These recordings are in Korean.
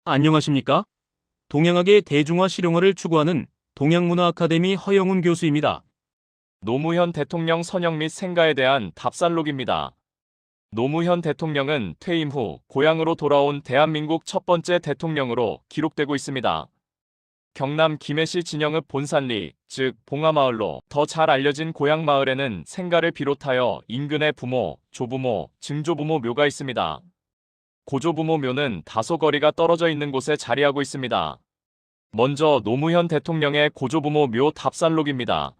안녕하십니까? 동양학의 대중화 실용화를 추구하는 동양문화 아카데미 허영훈 교수입니다. 노무현 대통령 선영 및 생가에 대한 답살록입니다. 노무현 대통령은 퇴임 후 고향으로 돌아온 대한민국 첫 번째 대통령으로 기록되고 있습니다. 경남 김해시 진영읍 본산리, 즉 봉하마을로 더 잘 알려진 고향 마을에는 생가를 비롯하여 인근의 부모, 조부모, 증조부모 묘가 있습니다. 고조부모 묘는 다소 거리가 떨어져 있는 곳에 자리하고 있습니다. 먼저 노무현 대통령의 고조부모 묘 답살록입니다.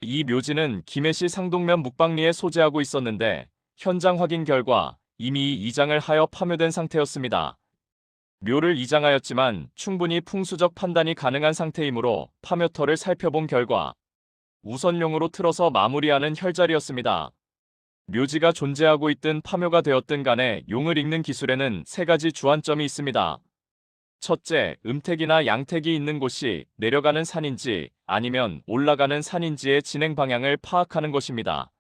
이 묘지는 김해시 상동면 묵방리에 소재하고 있었는데 현장 확인 결과 이미 이장을 하여 파묘된 상태였습니다. 묘를 이장하였지만 충분히 풍수적 판단이 가능한 상태이므로 파묘터를 살펴본 결과 우선용으로 틀어서 마무리하는 혈자리였습니다. 묘지가 존재하고 있든 파묘가 되었든 간에 용을 읽는 기술에는 세 가지 주안점이 있습니다. 첫째, 음택이나 양택이 있는 곳이 내려가는 산인지 아니면 올라가는 산인지의 진행 방향을 파악하는 것입니다.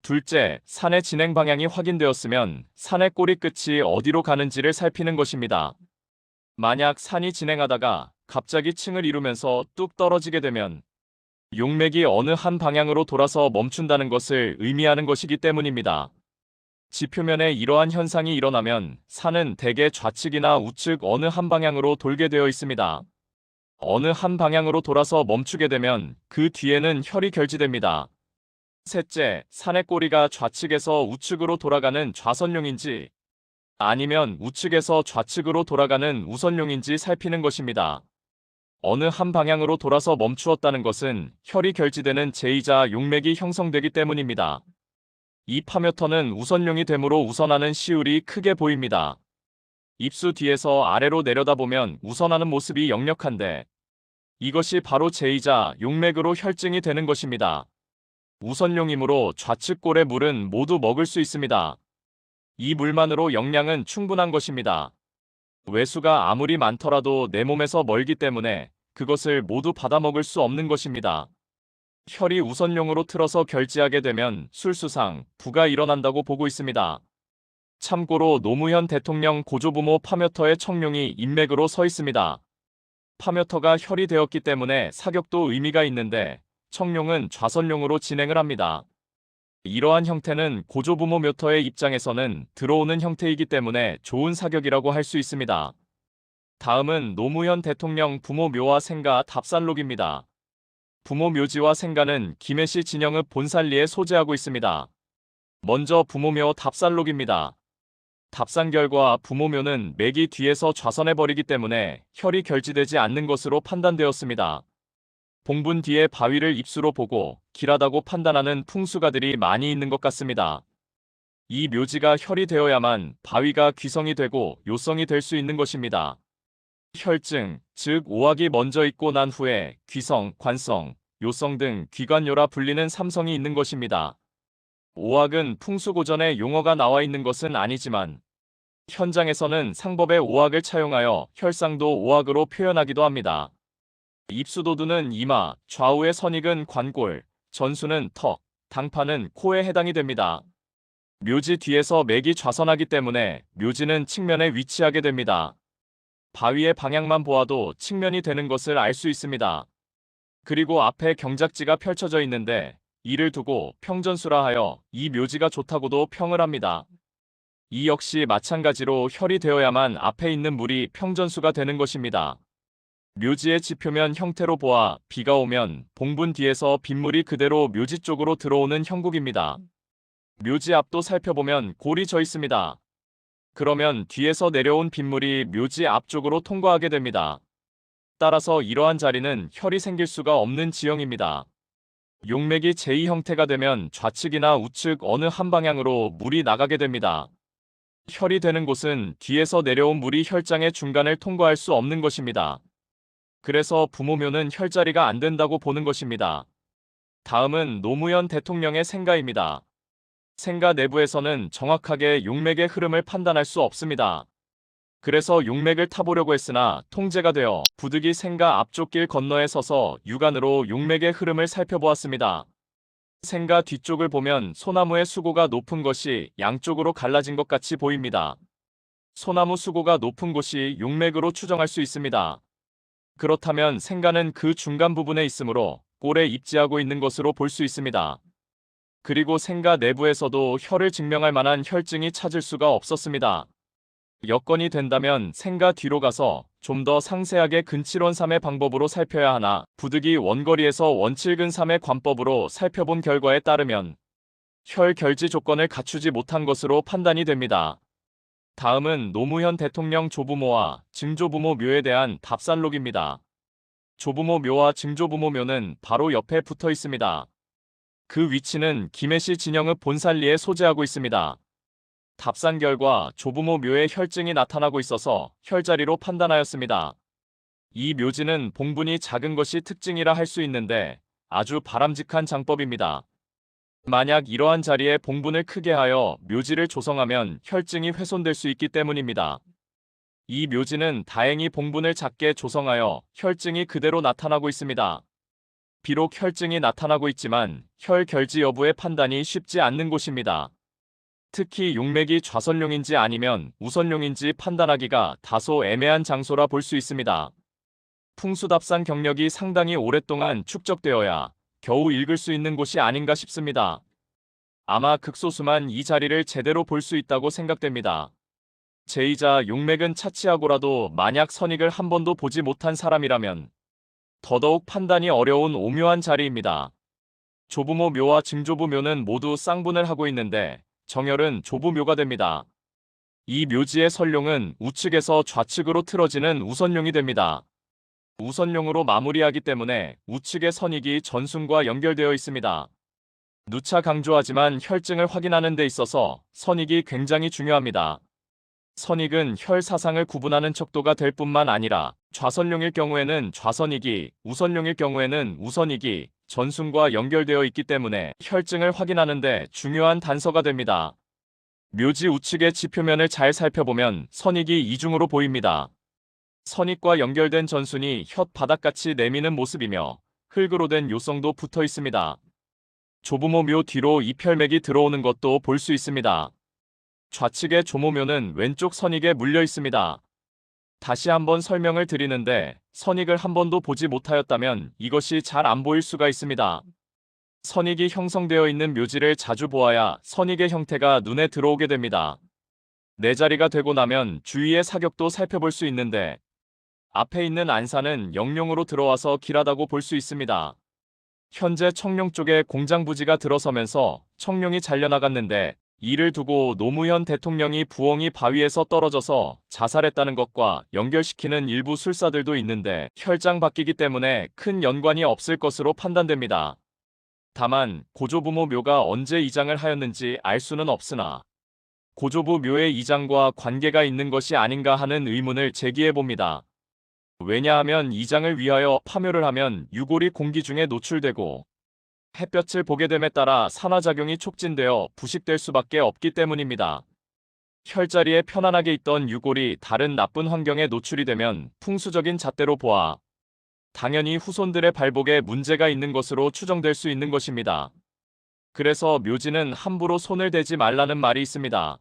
둘째, 산의 진행 방향이 확인되었으면 산의 꼬리 끝이 어디로 가는지를 살피는 것입니다. 만약 산이 진행하다가 갑자기 층을 이루면서 뚝 떨어지게 되면 용맥이 어느 한 방향으로 돌아서 멈춘다는 것을 의미하는 것이기 때문입니다. 지표면에 이러한 현상이 일어나면 산은 대개 좌측이나 우측 어느 한 방향으로 돌게 되어 있습니다. 어느 한 방향으로 돌아서 멈추게 되면 그 뒤에는 혈이 결지됩니다. 셋째, 산의 꼬리가 좌측에서 우측으로 돌아가는 좌선용인지 아니면 우측에서 좌측으로 돌아가는 우선용인지 살피는 것입니다. 어느 한 방향으로 돌아서 멈추었다는 것은 혈이 결지되는 제2자 용맥이 형성되기 때문입니다. 이 파묘터는 우선용이 되므로 우선하는 시울이 크게 보입니다. 입수 뒤에서 아래로 내려다보면 우선하는 모습이 역력한데 이것이 바로 제2자 용맥으로 혈증이 되는 것입니다. 우선용이므로 좌측 골의 물은 모두 먹을 수 있습니다. 이 물만으로 영양은 충분한 것입니다. 외수가 아무리 많더라도 내 몸에서 멀기 때문에 그것을 모두 받아먹을 수 없는 것입니다. 혈이 우선용으로 틀어서 결지하게 되면 술수상, 부가 일어난다고 보고 있습니다. 참고로 노무현 대통령 고조부모 파묘터의 청룡이 인맥으로 서 있습니다. 파묘터가 혈이 되었기 때문에 사격도 의미가 있는데 청룡은 좌선용으로 진행을 합니다. 이러한 형태는 고조부모 묘터의 입장에서는 들어오는 형태이기 때문에 좋은 사격이라고 할 수 있습니다. 다음은 노무현 대통령 부모 묘와 생가 답살록입니다. 부모 묘지와 생가는 김해시 진영읍 본산리에 소재하고 있습니다. 먼저 부모묘 답살록입니다. 답산 결과 부모묘는 맥이 뒤에서 좌선해버리기 때문에 혈이 결지되지 않는 것으로 판단되었습니다. 봉분 뒤에 바위를 입수로 보고 길하다고 판단하는 풍수가들이 많이 있는 것 같습니다. 이 묘지가 혈이 되어야만 바위가 귀성이 되고 요성이 될 수 있는 것입니다. 혈증, 즉 오악이 먼저 있고 난 후에 귀성, 관성, 요성 등 귀관요라 불리는 삼성이 있는 것입니다. 오악은 풍수고전에 용어가 나와 있는 것은 아니지만 현장에서는 상법의 오악을 차용하여 혈상도 오악으로 표현하기도 합니다. 입수도두는 이마, 좌우의 선익은 관골, 전수는 턱, 당파는 코에 해당이 됩니다. 묘지 뒤에서 맥이 좌선하기 때문에 묘지는 측면에 위치하게 됩니다. 바위의 방향만 보아도 측면이 되는 것을 알 수 있습니다. 그리고 앞에 경작지가 펼쳐져 있는데 이를 두고 평전수라 하여 이 묘지가 좋다고도 평을 합니다. 이 역시 마찬가지로 혈이 되어야만 앞에 있는 물이 평전수가 되는 것입니다. 묘지의 지표면 형태로 보아 비가 오면 봉분 뒤에서 빗물이 그대로 묘지 쪽으로 들어오는 형국입니다. 묘지 앞도 살펴보면 골이 져 있습니다. 그러면 뒤에서 내려온 빗물이 묘지 앞쪽으로 통과하게 됩니다. 따라서 이러한 자리는 혈이 생길 수가 없는 지형입니다. 용맥이 제2 형태가 되면 좌측이나 우측 어느 한 방향으로 물이 나가게 됩니다. 혈이 되는 곳은 뒤에서 내려온 물이 혈장의 중간을 통과할 수 없는 것입니다. 그래서 부모묘는 혈자리가 안 된다고 보는 것입니다. 다음은 노무현 대통령의 생가입니다. 생가 내부에서는 정확하게 용맥의 흐름을 판단할 수 없습니다. 그래서 용맥을 타보려고 했으나 통제가 되어 부득이 생가 앞쪽 길 건너에 서서 육안으로 용맥의 흐름을 살펴보았습니다. 생가 뒤쪽을 보면 소나무의 수고가 높은 것이 양쪽으로 갈라진 것 같이 보입니다. 소나무 수고가 높은 곳이 용맥으로 추정할 수 있습니다. 그렇다면 생가는 그 중간 부분에 있으므로 꼴에 입지하고 있는 것으로 볼 수 있습니다. 그리고 생가 내부에서도 혈을 증명할 만한 혈증이 찾을 수가 없었습니다. 여건이 된다면 생가 뒤로 가서 좀 더 상세하게 근칠원 3의 방법으로 살펴야 하나 부득이 원거리에서 원칠근 3의 관법으로 살펴본 결과에 따르면 혈 결지 조건을 갖추지 못한 것으로 판단이 됩니다. 다음은 노무현 대통령 조부모와 증조부모 묘에 대한 답산록입니다. 조부모 묘와 증조부모 묘는 바로 옆에 붙어 있습니다. 그 위치는 김해시 진영읍 본산리에 소재하고 있습니다. 답산 결과 조부모 묘에 혈증이 나타나고 있어서 혈자리로 판단하였습니다. 이 묘지는 봉분이 작은 것이 특징이라 할 수 있는데 아주 바람직한 장법입니다. 만약 이러한 자리에 봉분을 크게 하여 묘지를 조성하면 혈증이 훼손될 수 있기 때문입니다. 이 묘지는 다행히 봉분을 작게 조성하여 혈증이 그대로 나타나고 있습니다. 비록 혈증이 나타나고 있지만 혈 결지 여부의 판단이 쉽지 않는 곳입니다. 특히 용맥이 좌선룡인지 아니면 우선룡인지 판단하기가 다소 애매한 장소라 볼 수 있습니다. 풍수답산 경력이 상당히 오랫동안 축적되어야 겨우 읽을 수 있는 곳이 아닌가 싶습니다. 아마 극소수만 이 자리를 제대로 볼 수 있다고 생각됩니다. 제2자 용맥은 차치하고라도 만약 선익을 한 번도 보지 못한 사람이라면 더더욱 판단이 어려운 오묘한 자리입니다. 조부모 묘와 증조부 묘는 모두 쌍분을 하고 있는데 정열은 조부묘가 됩니다. 이 묘지의 설룡은 우측에서 좌측으로 틀어지는 우선룡이 됩니다. 우선룡으로 마무리하기 때문에 우측의 선익이 전순과 연결되어 있습니다. 누차 강조하지만 혈증을 확인하는 데 있어서 선익이 굉장히 중요합니다. 선익은 혈 사상을 구분하는 척도가 될 뿐만 아니라 좌선룡일 경우에는 좌선익이, 우선룡일 경우에는 우선익이 전순과 연결되어 있기 때문에 혈증을 확인하는 데 중요한 단서가 됩니다. 묘지 우측의 지표면을 잘 살펴보면 선익이 이중으로 보입니다. 선익과 연결된 전순이 혓 바닥같이 내미는 모습이며 흙으로 된 요성도 붙어 있습니다. 조부모 묘 뒤로 이펼맥이 들어오는 것도 볼 수 있습니다. 좌측의 조모묘는 왼쪽 선익에 물려 있습니다. 다시 한번 설명을 드리는데 선익을 한 번도 보지 못하였다면 이것이 잘 안 보일 수가 있습니다. 선익이 형성되어 있는 묘지를 자주 보아야 선익의 형태가 눈에 들어오게 됩니다. 네 자리가 되고 나면 주위의 사격도 살펴볼 수 있는데 앞에 있는 안산은 영룡으로 들어와서 길하다고 볼 수 있습니다. 현재 청룡 쪽에 공장 부지가 들어서면서 청룡이 잘려나갔는데 이를 두고 노무현 대통령이 부엉이 바위에서 떨어져서 자살했다는 것과 연결시키는 일부 술사들도 있는데 혈장 바뀌기 때문에 큰 연관이 없을 것으로 판단됩니다. 다만 고조부모 묘가 언제 이장을 하였는지 알 수는 없으나 고조부 묘의 이장과 관계가 있는 것이 아닌가 하는 의문을 제기해봅니다. 왜냐하면 이장을 위하여 파묘를 하면 유골이 공기 중에 노출되고 햇볕을 보게 됨에 따라 산화작용이 촉진되어 부식될 수밖에 없기 때문입니다. 혈자리에 편안하게 있던 유골이 다른 나쁜 환경에 노출이 되면 풍수적인 잣대로 보아 당연히 후손들의 발복에 문제가 있는 것으로 추정될 수 있는 것입니다. 그래서 묘지는 함부로 손을 대지 말라는 말이 있습니다.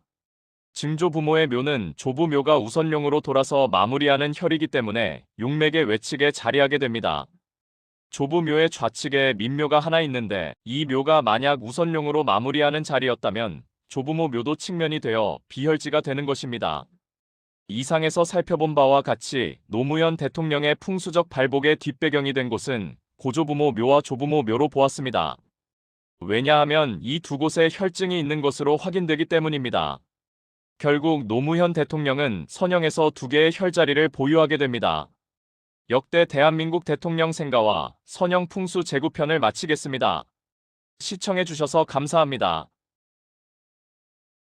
증조부모의 묘는 조부묘가 우선룡으로 돌아서 마무리하는 혈이기 때문에 용맥의 외측에 자리하게 됩니다. 조부묘의 좌측에 민묘가 하나 있는데 이 묘가 만약 우선룡으로 마무리하는 자리였다면 조부모 묘도 측면이 되어 비혈지가 되는 것입니다. 이상에서 살펴본 바와 같이 노무현 대통령의 풍수적 발복의 뒷배경이 된 곳은 고조부모 묘와 조부모 묘로 보았습니다. 왜냐하면 이 두 곳에 혈증이 있는 것으로 확인되기 때문입니다. 결국 노무현 대통령은 선영에서 두 개의 혈자리를 보유하게 됩니다. 역대 대한민국 대통령 생가와 선영 풍수 제구편을 마치겠습니다. 시청해주셔서 감사합니다.